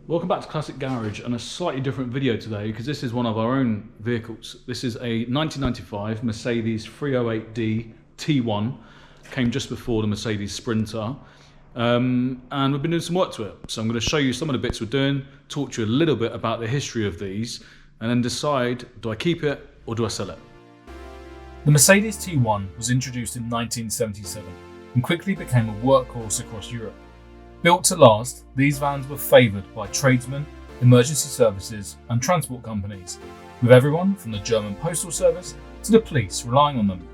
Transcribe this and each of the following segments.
Welcome back to Classic Garage and a slightly different video today because this is one of our own vehicles. This is a 1995 Mercedes 308D T1. Came just before the Mercedes Sprinter. And we've been doing some work to it. So I'm going to show you some of the bits we're doing, talk to you a little bit about the history of these, and then decide, do I keep it or do I sell it? The Mercedes T1 was introduced in 1977 and quickly became a workhorse across Europe. Built to last, these vans were favoured by tradesmen, emergency services and transport companies, with everyone from the German postal service to the police relying on them.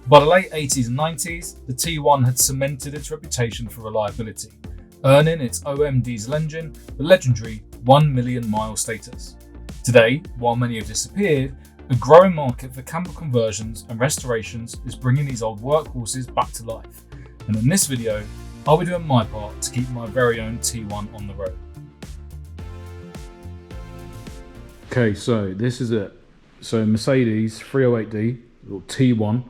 By the late 80s and 90s, the T1 had cemented its reputation for reliability, earning its OM diesel engine the legendary 1 million mile status. Today, while many have disappeared, a growing market for camper conversions and restorations is bringing these old workhorses back to life. And in this video, I'll be doing my part to keep my very own T1 on the road. Okay, so this is it. So Mercedes 308D, or T1,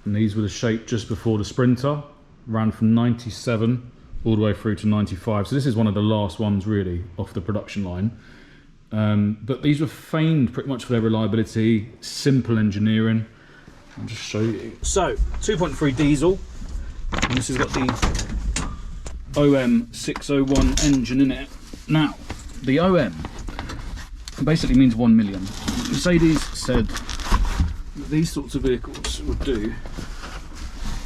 and these were the shape just before the Sprinter, ran from 97 all the way through to 95. So this is one of the last ones really off the production line. But these were famed pretty much for their reliability, simple engineering. I'll just show you. So 2.3 diesel. And this has got the OM 601 engine in it. Now, the OM basically means 1 million. Mercedes said that these sorts of vehicles would do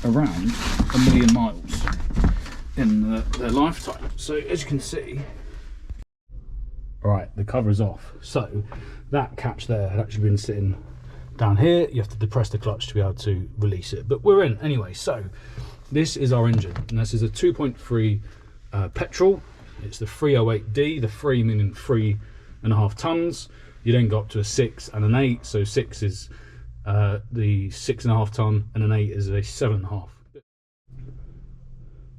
around 1 million miles in their lifetime. So as you can see, right, the cover is off. So that catch there had actually been sitting down here. You have to depress the clutch to be able to release it. But we're in anyway. So this is our engine, and this is a 2.3 petrol. It's the 308D, the 3 meaning 3.5 tons. You then go up to a 6 and an 8. So 6 is the 6.5 ton, and an 8 is a 7.5.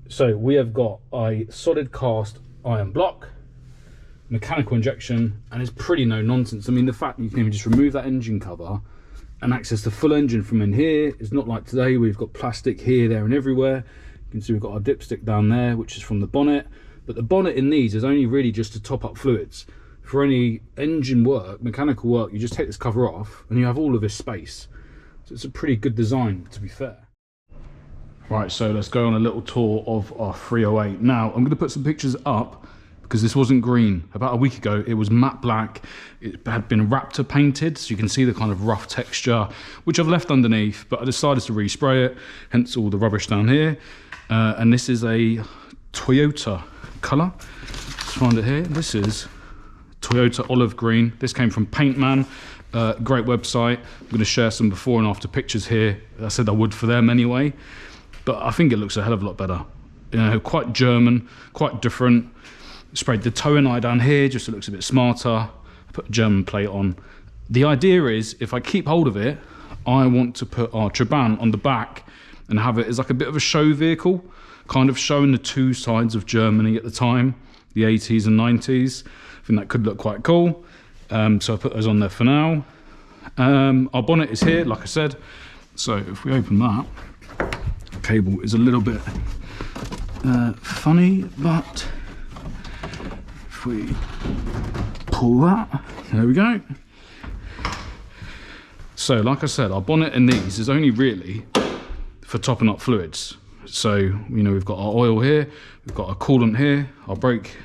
So we have got a solid cast iron block, mechanical injection, and it's pretty no nonsense. I mean, the fact that you can even just remove that engine cover and access the full engine from in here is not like today. We've got plastic here, there and everywhere. You can see we've got our dipstick down there, which is from the bonnet, but the bonnet in these is only really just to top up fluids. For any engine work, mechanical work, you just take this cover off and you have all of this space. So it's a pretty good design, to be fair. Right, so let's go on a little tour of our 308. Now I'm going to put some pictures up because this wasn't green. About a week ago, it was matte black. It had been Raptor painted, so you can see the kind of rough texture, which I've left underneath, but I decided to respray it, hence all the rubbish down here. And this is a Toyota colour. Let's find it here. This is Toyota olive green. This came from Paint Man, great website. I'm gonna share some before and after pictures here. I said I would for them anyway, but I think it looks a hell of a lot better. You know, quite German, quite different. Sprayed the towing eye down here just so it looks a bit smarter. I put a German plate on. The idea is, if I keep hold of it, I want to put our Trabant on the back and have it as like a bit of a show vehicle, kind of showing the two sides of Germany at the time, the 80s and 90s. I think that could look quite cool. So I put those on there for now. Our bonnet is here, like I said. So if we open that, the cable is a little bit funny, but we pull that, there we go. So like I said, our bonnet in these is only really for topping up fluids. So, you know, we've got our oil here, we've got our coolant here, our brake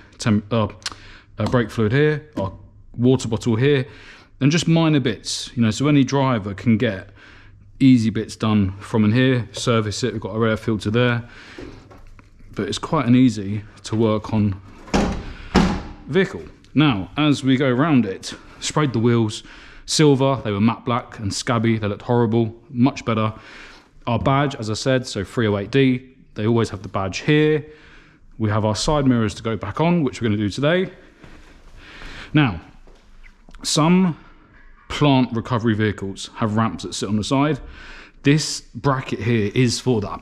fluid here, our water bottle here, and just minor bits, you know, so any driver can get easy bits done from in here, service it. We've got our air filter there, but it's quite an easy to work on vehicle. Now, as we go around it, sprayed the wheels silver. They were matte black and scabby. They looked horrible. Much better. Our badge, as I said, so 308D, they always have the badge here. We have our side mirrors to go back on, which we're going to do today. Now, some plant recovery vehicles have ramps that sit on the side. This bracket here is for that.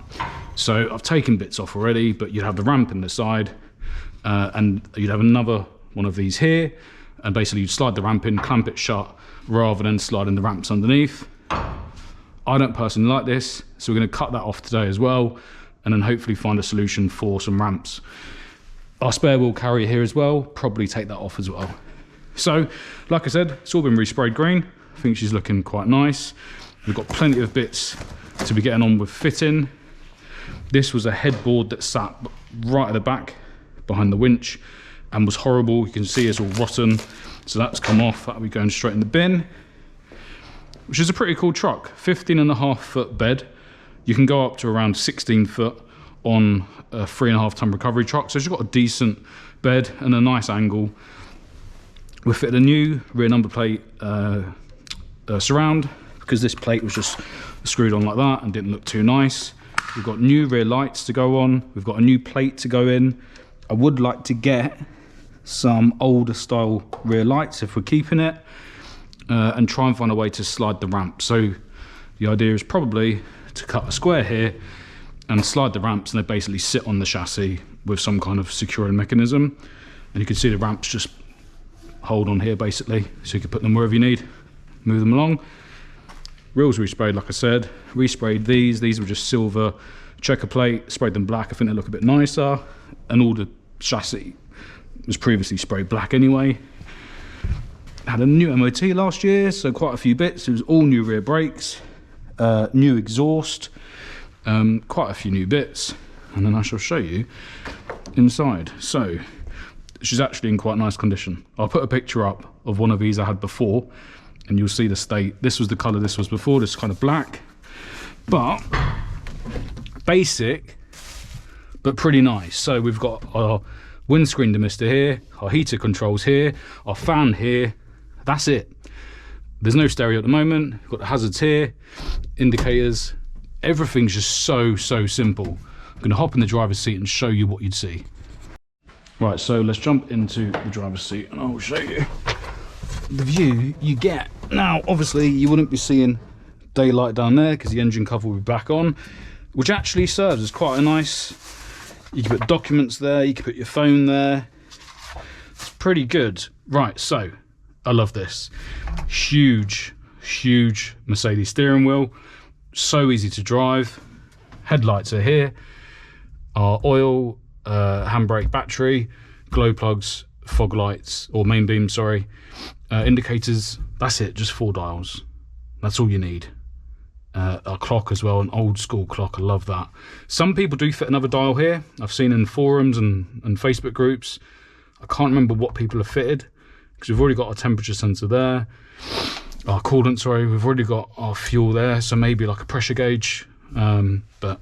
So I've taken bits off already, but you'd have the ramp in the side, and you'd have another one of these here, and basically you'd slide the ramp in, clamp it shut, rather than sliding the ramps underneath. I don't personally like this, so we're going to cut that off today as well, and then hopefully find a solution for some ramps. Our spare wheel carrier here as well, probably take that off as well. So, like I said, it's all been resprayed green. I think she's looking quite nice. We've got plenty of bits to be getting on with fitting. This was a headboard that sat right at the back behind the winch and was horrible. You can see it's all rotten. So that's come off, that'll be going straight in the bin. Which is a pretty cool truck. 15.5-foot bed. You can go up to around 16 foot on a 3.5 ton recovery truck. So she's got a decent bed and a nice angle. We fitted a new rear number plate surround, because this plate was just screwed on like that and didn't look too nice. We've got new rear lights to go on. We've got a new plate to go in. I would like to get some older style rear lights if we're keeping it, and try and find a way to slide the ramp. So the idea is probably to cut a square here and slide the ramps, and they basically sit on the chassis with some kind of securing mechanism. And you can see the ramps just hold on here basically, so you can put them wherever you need, move them along. Wheels resprayed, like I said. Resprayed these were just silver checker plate, sprayed them black. I think they look a bit nicer, and all the chassis was previously sprayed black anyway. Had a new MOT last year, so quite a few bits. It was all new rear brakes, new exhaust, quite a few new bits, and then I shall show you inside. So she's actually in quite nice condition. I'll put a picture up of one of these I had before, and you'll see the state. This was the colour this was before, this kind of black, but basic but pretty nice. So we've got our windscreen demister here, our heater controls here, our fan here. That's it. There's no stereo at the moment. We've got the hazards here, indicators. Everything's just so simple. I'm going to hop in the driver's seat and show you what you'd see. Right, so let's jump into the driver's seat and I'll show you the view you get. Now, obviously, you wouldn't be seeing daylight down there because the engine cover will be back on, which actually serves as quite a nice... You can put documents there, you can put your phone there. It's pretty good. Right, so I love this. Huge Mercedes steering wheel. So easy to drive. Headlights are here. Our oil, handbrake, battery, glow plugs, fog lights, or main beam, sorry. Indicators, that's it, just 4 dials. That's all you need. A clock as well, an old school clock, I love that. Some people do fit another dial here. I've seen in forums and Facebook groups. I can't remember what people have fitted, because we've already got our temperature sensor there. Our coolant, sorry, we've already got our fuel there, so maybe like a pressure gauge, but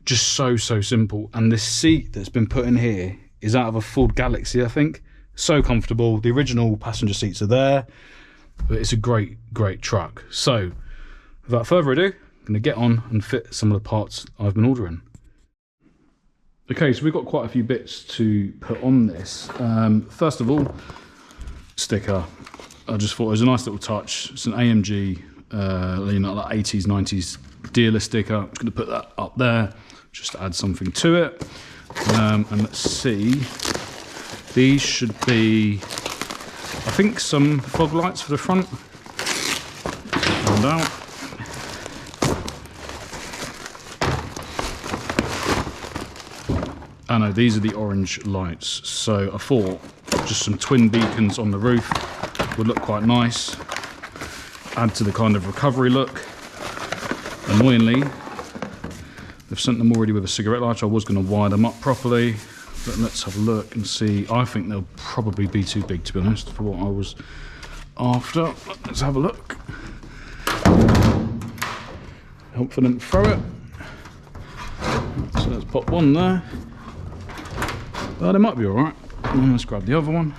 just so simple. And this seat that's been put in here is out of a Ford Galaxy, I think. So comfortable. The original passenger seats are there, but it's a great truck. So without further ado, I'm going to get on and fit some of the parts I've been ordering. Okay, so we've got quite a few bits to put on this. First of all, sticker. I just thought it was a nice little touch. It's an AMG, you know, like 80s, 90s dealer sticker. I'm just going to put that up there just to add something to it. And let's see. These should be, I think, some fog lights for the front. And out. I know, these are the orange lights. So I thought just some twin beacons on the roof would look quite nice, add to the kind of recovery look. Annoyingly, they've sent them already with a cigarette lighter. I was going to wire them up properly, but let's have a look and see. I think they'll probably be too big, to be honest, for what I was after. Let's have a look. Hope for them to throw it. So let's pop one there. Well, they might be alright. Let's grab the other one.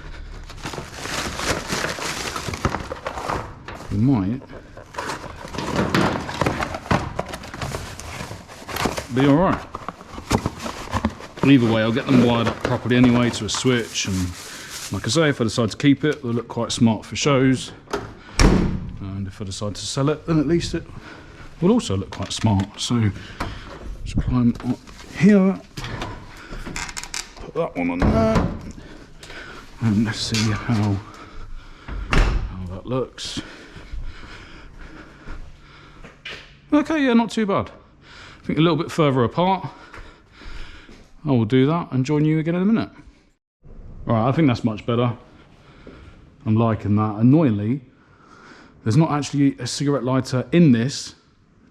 We might be alright. Either way, I'll get them wired up properly anyway to a switch, and like I say, if I decide to keep it, they'll look quite smart for shows, and if I decide to sell it, then at least it will also look quite smart. So let's climb up here, put that one on there, and let's see how that looks. Okay, yeah, not too bad. I think a little bit further apart. I will do that and join you again in a minute. Right, I think that's much better. I'm liking that. Annoyingly, there's not actually a cigarette lighter in this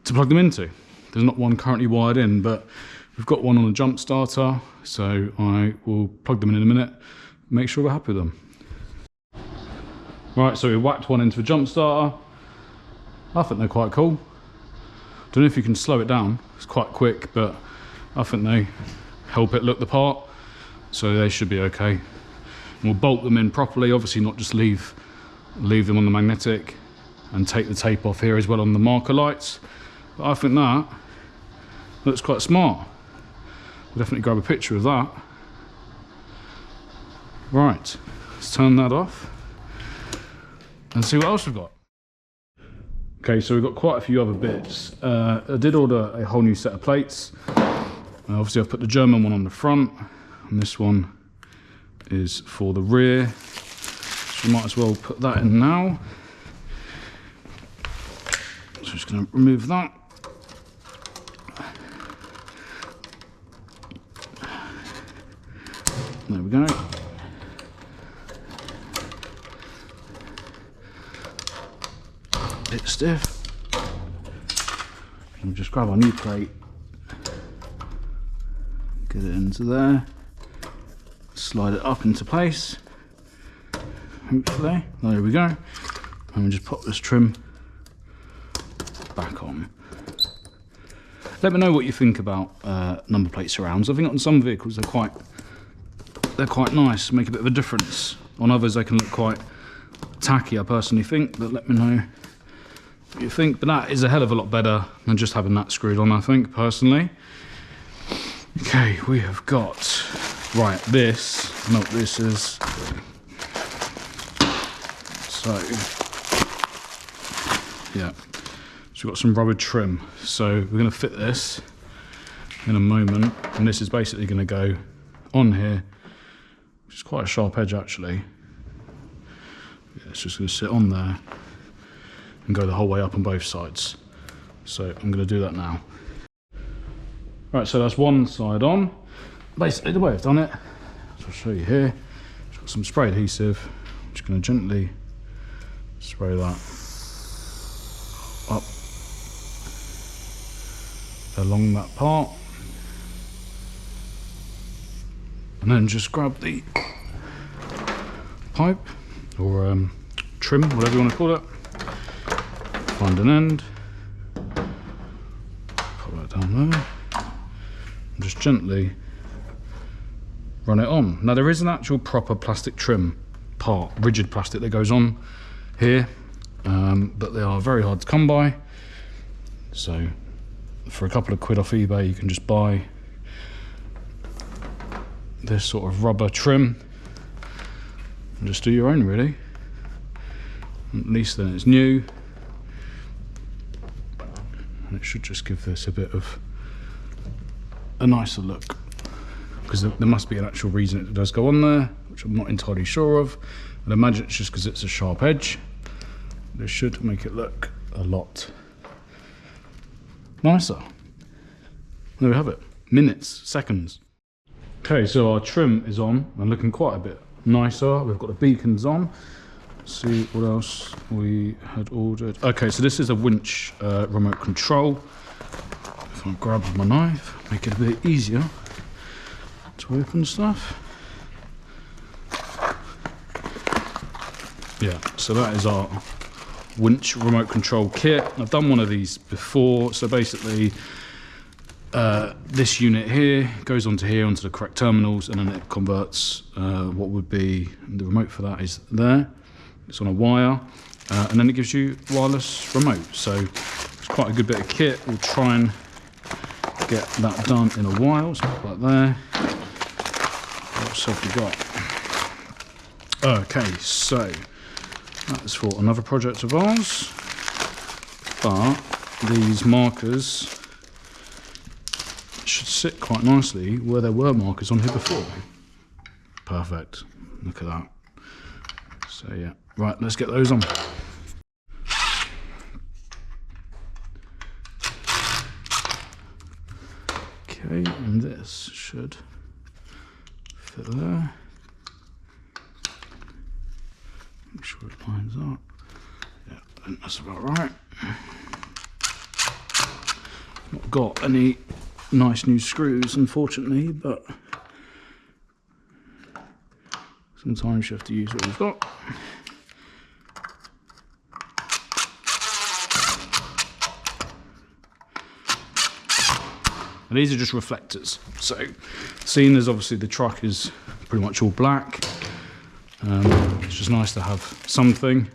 to plug them into. There's not one currently wired in, but we've got one on a jump starter, so I will plug them in a minute, make sure we're happy with them. Right, so we whacked one into a jump starter. I think they're quite cool. Don't know if you can slow it down. It's quite quick, but I think they help it look the part, so they should be okay. And we'll bolt them in properly, obviously not just leave them on the magnetic, and take the tape off here as well on the marker lights. But I think that looks quite smart. I'll definitely grab a picture of that. Right, let's turn that off and see what else we've got. Okay, so we've got quite a few other bits. I did order a whole new set of plates. Obviously I've put the German one on the front, and this one is for the rear. So we might as well put that in now. So I'm just going to remove that. There we go. Bit stiff. And just grab our new plate, get it into there, slide it up into place. Hopefully, there we go. And we just pop this trim back on. Let me know what you think about number plate surrounds. I think on some vehicles they're quite nice, make a bit of a difference. On others they can look quite tacky, I personally think, but let me know what you think. But that is a hell of a lot better than just having that screwed on, I think, personally. Okay, we have got, right, this, I know what this is. So, yeah, so we've got some rubber trim. So we're going to fit this in a moment, and this is basically going to go on here, which is quite a sharp edge actually. Yeah, it's just going to sit on there and go the whole way up on both sides. So I'm going to do that now. Right, so that's one side on. Basically the way I've done it, so I'll show you here. It's got some spray adhesive. I'm just going to gently spray that up along that part. And then just grab the pipe or trim, whatever you want to call it. Find an end, put that down there, and just gently run it on. Now there is an actual proper plastic trim part, rigid plastic that goes on here, but they are very hard to come by. So for a couple of quid off eBay you can just buy this sort of rubber trim and just do your own really. At least then it's new. And it should just give this a bit of a nicer look, because there must be an actual reason it does go on there, which I'm not entirely sure of. I'd imagine it's just because it's a sharp edge. This should make it look a lot nicer. There we have it. Minutes, seconds. Okay, so our trim is on and looking quite a bit nicer. We've got the beacons on. Let's see what else we had ordered. Okay, so this is a winch remote control. If I grab my knife, make it a bit easier to open stuff. Yeah, so that is our winch remote control kit. I've done one of these before. So basically this unit here goes onto here, onto the correct terminals, and then it converts what would be the remote for that is there. It's on a wire, and then it gives you wireless remote. So it's quite a good bit of kit. We'll try and get that done in a while. So put that there. What else have we got? Okay, so that is for another project of ours. But these markers should sit quite nicely where there were markers on here before. Perfect. Look at that. So yeah, right, let's get those on. Okay, and this should fit there. sure it lines up. Yeah, I think that's about right. Not got any nice new screws, unfortunately, but sometimes you have to use what you've got. And these are just reflectors. So, seeing as obviously the truck is pretty much all black, it's just nice to have something.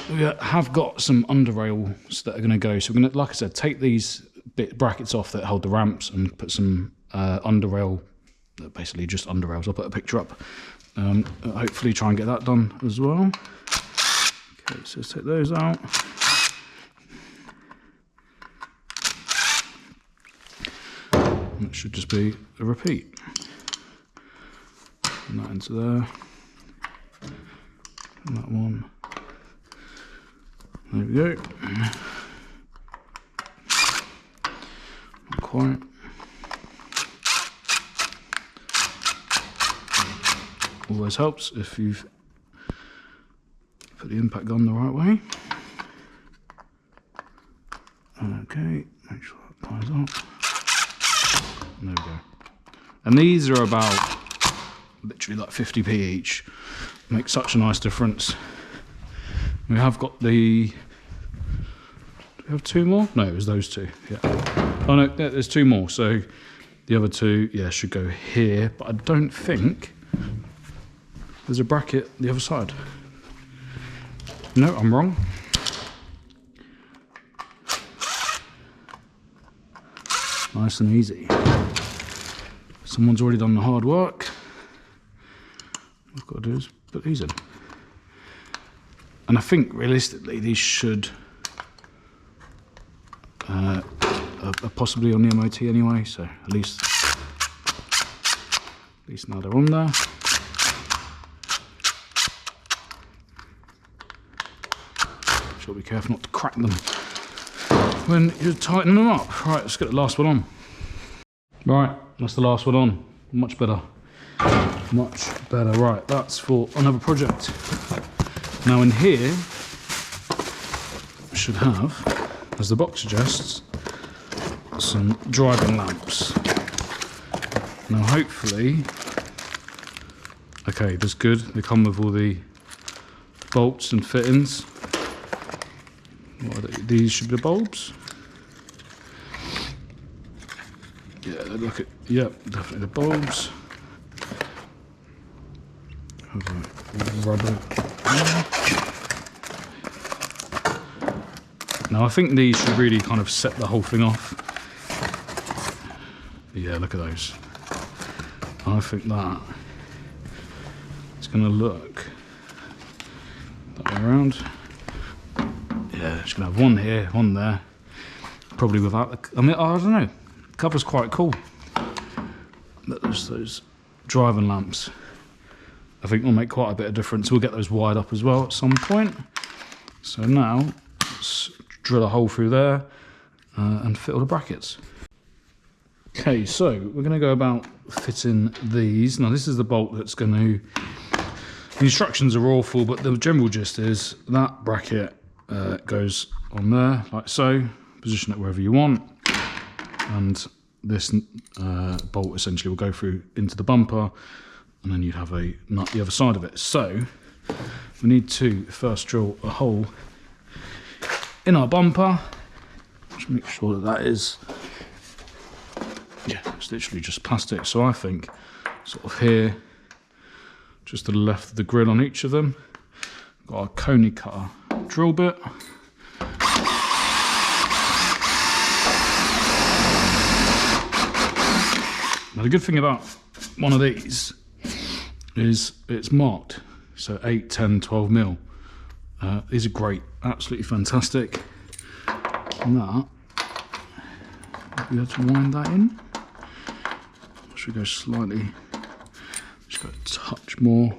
We have got some underrails that are going to go. So we're going to, like I said, take these brackets off that hold the ramps and put some underrail, basically just underrails. I'll put a picture up. Hopefully try and get that done as well. Okay, so let's take those out. And it should just be a repeat. And that into there. And that one. There we go. Not quite. Always helps if you've put the impact gun the right way. Okay, make sure that ties up. There we go. And these are about literally like 50p each. Make such a nice difference. We have got the... Do we have two more? No, it was those two. Yeah. Oh no, there's two more. So the other two, yeah, should go here. But I don't think there's a bracket the other side. No, I'm wrong. Nice and easy. Someone's already done the hard work. All I've got to do is put these in. And I think realistically these should are possibly on the MOT anyway, so at least now they're on there. Sure, be careful not to crack them when you tighten them up. Right, let's get the last one on. Right, that's the last one on. Much better. Much better. Right, that's for another project. Now in here, we should have, as the box suggests, some driving lamps. Now hopefully, okay, that's good. They come with all the bolts and fittings. What are they? These should be the bulbs. Yeah, look at, yep, definitely the bulbs. Rubber. Now I think these should really kind of set the whole thing off. Yeah, look at those. I think that it's going to look that way around. Yeah, it's going to have one here, one there. Probably without the, I mean, I don't know. The cover's quite cool. But there's those driving lamps. I think will make quite a bit of difference. We'll get those wired up as well at some point. So now, let's drill a hole through there and fit all the brackets. Okay, so we're going to go about fitting these. Now this is the bolt that's going to... The instructions are awful, but the general gist is that bracket goes on there, like so. Position it wherever you want. And this bolt essentially will go through into the bumper, and then you'd have a nut the other side of it. So we need to first drill a hole in our bumper. Just make sure that that is, yeah, it's literally just plastic. So I think sort of here, just to the left of the grill on each of them, got a coney cutter drill bit. Now the good thing about one of these is it's marked, so 8, 10, 12 mil. These are great, absolutely fantastic. And that, we have to wind that in. Should go slightly, just go a touch more.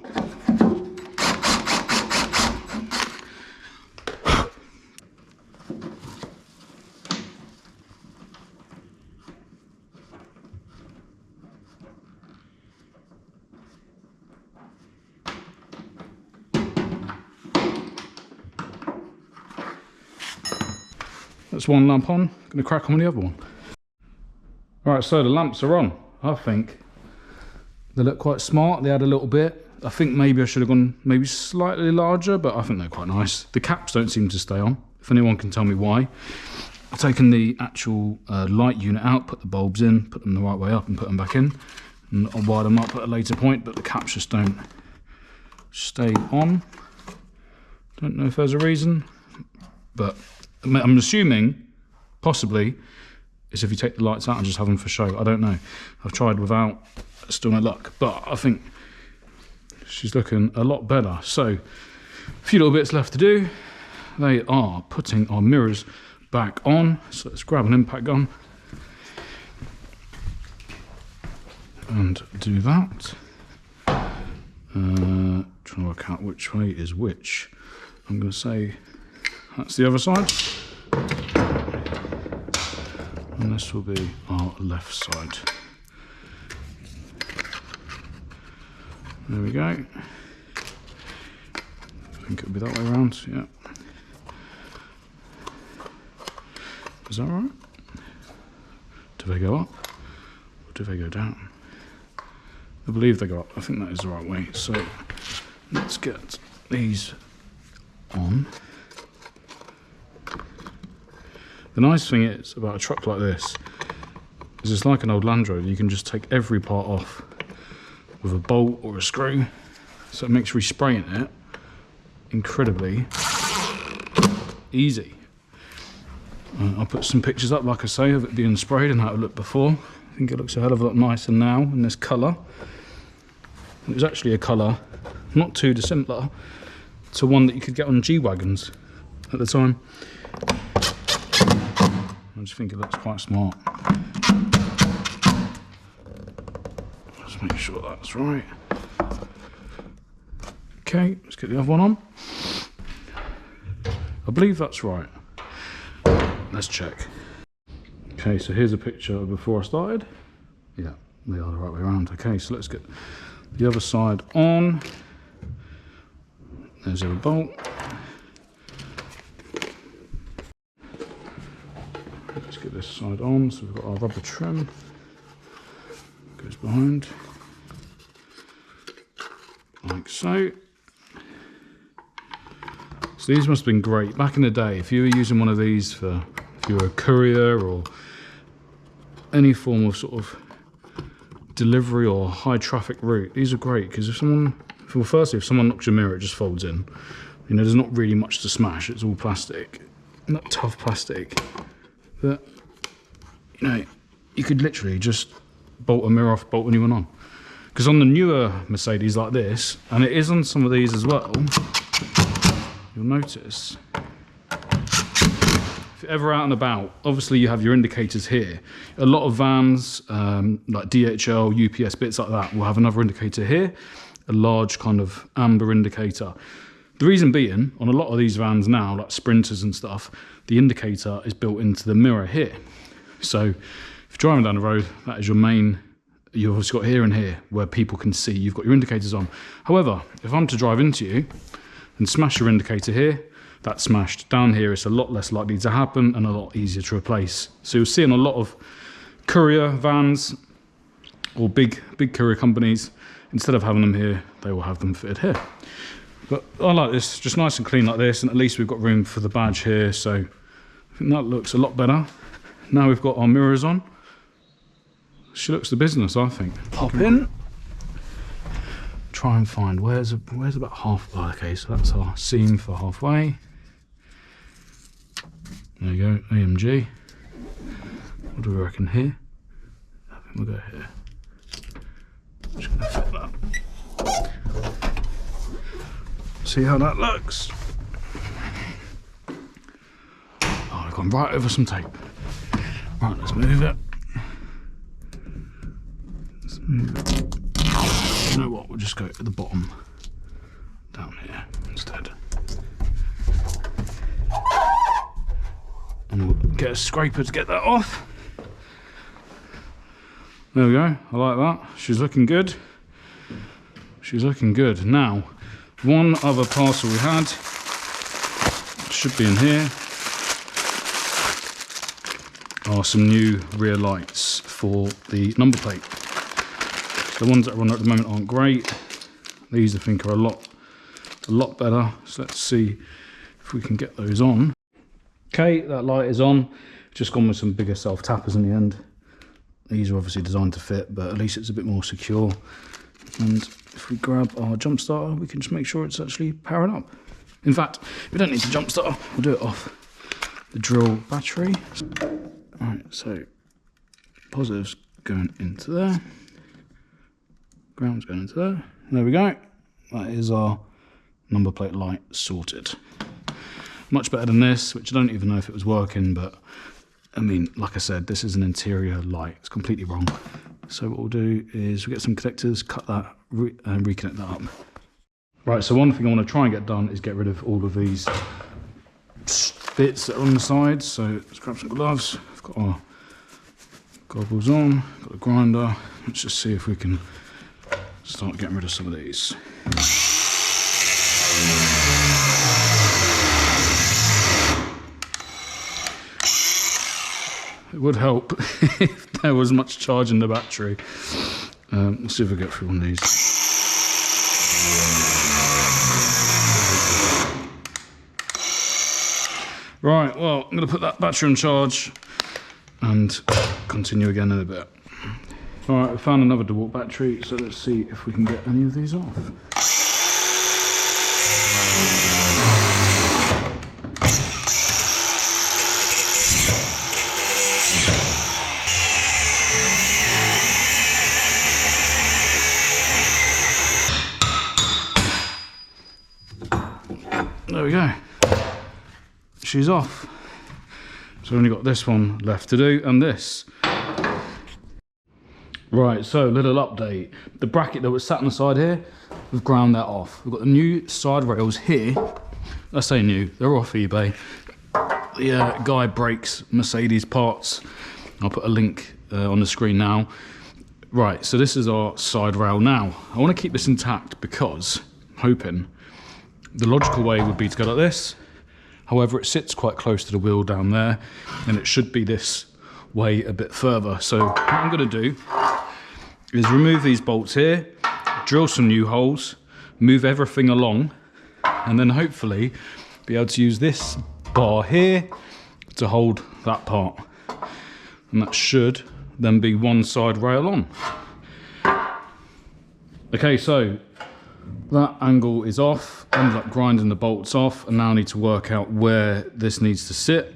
That's one lamp on. Gonna crack on with the other one. Right, so the lamps are on. I think they look quite smart. They had a little bit. I think maybe I should have gone maybe slightly larger, but I think they're quite nice. The caps don't seem to stay on. If anyone can tell me why. I've taken the actual light unit out, put the bulbs in, put them the right way up and put them back in. And I'll wire them up at a later point, but the caps just don't stay on. Don't know if there's a reason, but I'm assuming possibly it's if you take the lights out and just have them for show. I don't know. I've tried without, still no luck, but I think she's looking a lot better. So a few little bits left to do. They are putting our mirrors back on. So let's grab an impact gun and do that. Trying to work out which way is which. I'm going to say that's the other side. And this will be our left side. There we go. I think it'll be that way around, yeah. Is that right? Do they go up or do they go down? I believe they go up. I think that is the right way. So let's get these on. The nice thing is about a truck like this is it's like an old Land Rover. You can just take every part off with a bolt or a screw. So it makes respraying it incredibly easy. I'll put some pictures up, like I say, of it being sprayed and how it looked before. I think it looks a hell of a lot nicer now in this colour. It was actually a colour not too dissimilar to one that you could get on G-Wagons at the time. I just think it looks quite smart. Let's make sure that's right. Okay, let's get the other one on. I believe that's right. Let's check. Okay, so here's a picture of before I started. Yeah, they are the right way around. Okay, so let's get the other side on. There's the other bolt. Let's get this side on. So we've got our rubber trim. Goes behind. Like so. So these must have been great. Back in the day, if you were using one of these for, if you were a courier or any form of sort of delivery or high traffic route, these are great because if someone, well, firstly, if someone knocks your mirror, it just folds in. You know, there's not really much to smash. It's all plastic, not tough plastic. But you know, you could literally just bolt a mirror off, bolt a new one on. Because on the newer Mercedes like this, and it is on some of these as well, you'll notice if you're ever out and about, obviously you have your indicators here. A lot of vans, like DHL, UPS, bits like that, will have another indicator here, a large kind of amber indicator. The reason being, on a lot of these vans now, like Sprinters and stuff, the indicator is built into the mirror here. So if you're driving down the road, that is your main, you've also got here and here where people can see you've got your indicators on. However, if I'm to drive into you and smash your indicator here, that's smashed. Down here, it's a lot less likely to happen and a lot easier to replace. So you'll see in a lot of courier vans or big courier companies, instead of having them here, they will have them fitted here. But I like this, just nice and clean like this, and at least we've got room for the badge here, so I think that looks a lot better. Now we've got our mirrors on. She looks the business, I think. Pop in. Try and find where's about half. Oh, okay, so that's our seam for halfway. There you go, AMG. What do we reckon here? I think we'll go here. Just gonna fit that. See how that looks. Oh, I've gone right over some tape. Right, let's move it. Let's move it. You know what, we'll just go to the bottom down here instead. And we'll get a scraper to get that off. There we go, I like that. She's looking good. She's looking good. Now, one other parcel we had should be in here. are some new rear lights for the number plate. The ones that are on at the moment aren't great. These I think are a lot better. So let's see if we can get those on. Okay, that light is on. Just gone with some bigger self tappers in the end. These are obviously designed to fit, but at least it's a bit more secure. And if we grab our jump starter, we can just make sure it's actually powering up. In fact, we don't need the jump starter, we'll do it off the drill battery. Alright, so positive's going into there, ground's going into there. There we go. That is our number plate light sorted. Much better than this, which I don't even know if it was working, but I mean, like I said, this is an interior light. It's completely wrong. So what we'll do is we'll get some connectors, cut that, and reconnect that up. Right, so one thing I want to try and get done is get rid of all of these bits that are on the sides. So let's grab some gloves. I've got our goggles on, got the grinder. Let's just see if we can start getting rid of some of these. It would help if there was much charge in the battery. Let's see if we get through one of these. Right, well, I'm going to put that battery on charge and continue again in a bit. Alright, I found another DeWalt battery, so let's see if we can get any of these off. There we go. She's off. So we've only got this one left to do, and this. Right, so little update. The bracket that was sat on the side here, we've ground that off. We've got the new side rails here. I say new, they're off eBay. The guy breaks Mercedes parts. I'll put a link on the screen now. Right, so this is our side rail now. I want to keep this intact because I'm hoping the logical way would be to go like this. However, it sits quite close to the wheel down there, and it should be this way a bit further. So what I'm going to do is remove these bolts here, drill some new holes, move everything along, and then hopefully be able to use this bar here to hold that part. And that should then be one side rail on. Okay, so that angle is off, ended up grinding the bolts off, and now I need to work out where this needs to sit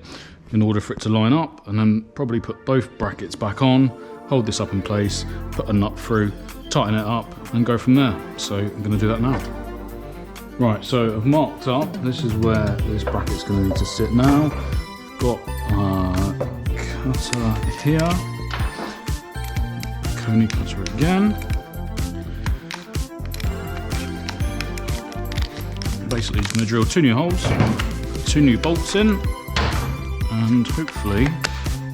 in order for it to line up, and then probably put both brackets back on, hold this up in place, put a nut through, tighten it up, and go from there. So I'm going to do that now. Right, so I've marked up, this is where this bracket's going to need to sit now. I've got a cutter here, Coney cutter again. Basically just going to drill 2 new holes, put 2 new bolts in, and hopefully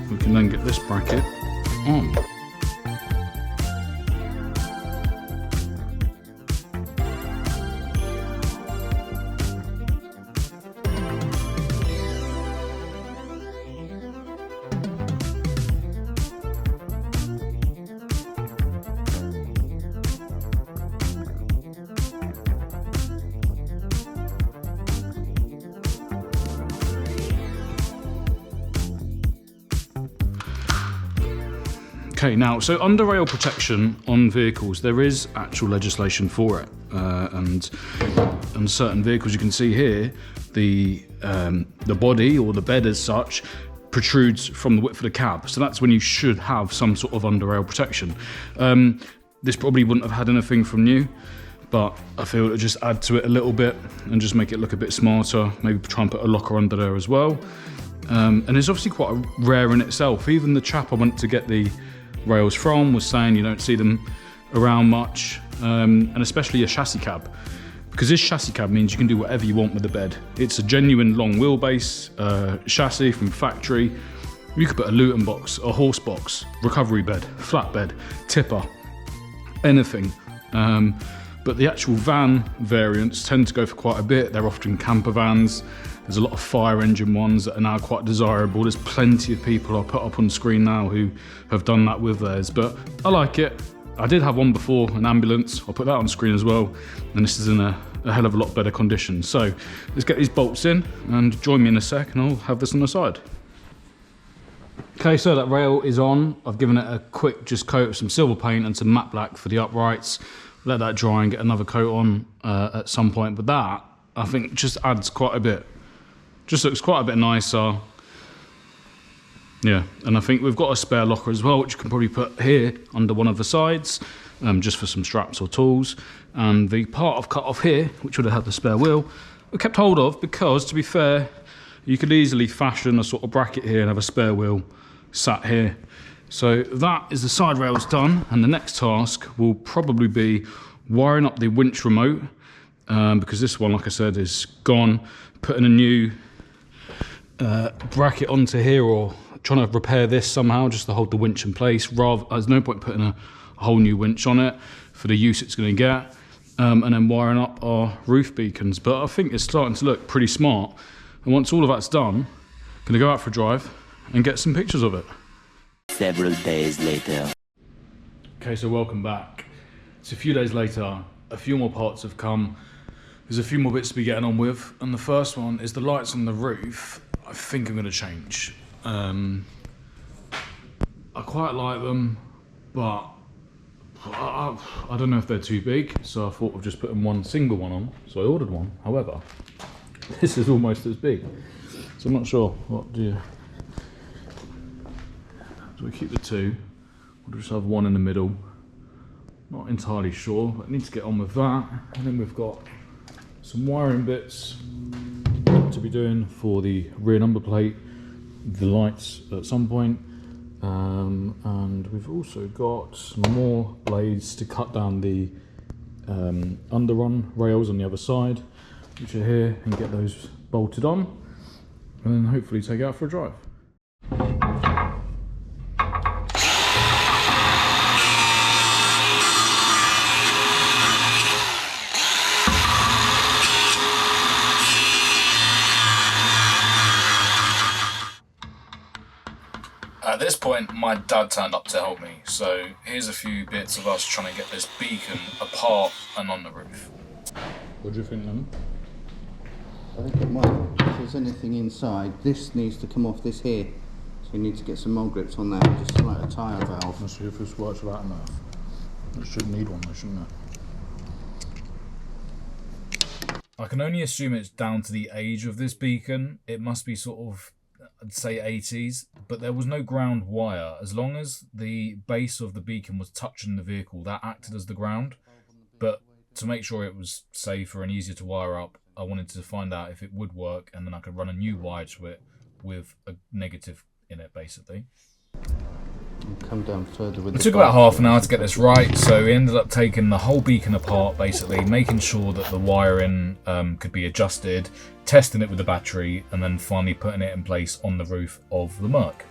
we can then get this bracket on. Okay, now, so under rail protection on vehicles, there is actual legislation for it, and certain vehicles you can see here, the body or the bed as such protrudes from the width of the cab, so that's when you should have some sort of under rail protection. This probably wouldn't have had anything from new, but I feel it would just add to it a little bit and just make it look a bit smarter, maybe try and put a locker under there as well. And it's obviously quite rare in itself. Even the chap I went to get the rails from was saying you don't see them around much, and especially a chassis cab, because this chassis cab means you can do whatever you want with the bed. It's a genuine long wheelbase chassis from factory. You could put a Luton box, a horse box, recovery bed, flatbed, tipper, anything. But the actual van variants tend to go for quite a bit. They're often camper vans. There's a lot of fire engine ones that are now quite desirable. There's plenty of people I'll put up on screen now who have done that with theirs, but I like it. I did have one before, an ambulance. I'll put that on screen as well. And this is in a hell of a lot better condition. So let's get these bolts in and join me in a sec and I'll have this on the side. Okay, so that rail is on. I've given it a quick just coat of some silver paint and some matte black for the uprights. Let that dry and get another coat on at some point. But that, I think, just adds quite a bit. Just looks quite a bit nicer. Yeah, and I think we've got a spare locker as well, which you can probably put here under one of the sides, just for some straps or tools. And the part I've cut off here, which would have had the spare wheel, I kept hold of because, to be fair, you could easily fashion a sort of bracket here and have a spare wheel sat here. So that is the side rails done, and the next task will probably be wiring up the winch remote, because this one, like I said, is gone, putting a new bracket onto here, or trying to repair this somehow just to hold the winch in place. There's no point putting a whole new winch on it for the use it's going to get, and then wiring up our roof beacons. But I think it's starting to look pretty smart, and once all of that's done, I'm going to go out for a drive and get some pictures of it. Several days later. Okay, so welcome back. It's a few days later, a few more parts have come. There's a few more bits to be getting on with, and the first one is the lights on the roof. I think I'm going to change. I quite like them, but I don't know if they're too big, so I thought of just putting one single one on. So I ordered one. However, this is almost as big, so I'm not sure what do we keep the two, or just have one in the middle? Not entirely sure, but I need to get on with that. And then we've got some wiring bits to be doing for the rear number plate, the lights at some point, and we've also got some more blades to cut down the underrun rails on the other side, which are here, and get those bolted on, and then hopefully take it out for a drive. At this point, my dad turned up to help me, so here's a few bits of us trying to get this beacon apart and on the roof. What do you think, Lemon? I think it might, if there's anything inside, this needs to come off this here. So you need to get some mold grips on that, just like a tyre valve. Let's see if this works about enough. It should need one though, shouldn't it? I can only assume it's down to the age of this beacon. It must be sort of, I'd say 80s, but there was no ground wire. As long as the base of the beacon was touching the vehicle, that acted as the ground. But to make sure it was safer and easier to wire up, I wanted to find out if it would work, and then I could run a new wire to it with a negative in it, basically. Come down further with It took about half an hour to get this right, so we ended up taking the whole beacon apart, basically, making sure that the wiring could be adjusted, testing it with the battery, and then finally putting it in place on the roof of the Merc.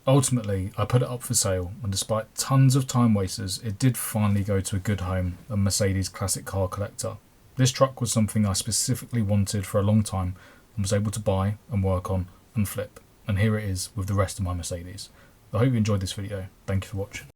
Ultimately, I put it up for sale, and despite tons of time wasters, it did finally go to a good home, a Mercedes Classic car collector. This truck was something I specifically wanted for a long time and was able to buy and work on and flip. And here it is with the rest of my Mercedes. I hope you enjoyed this video. Thank you for watching.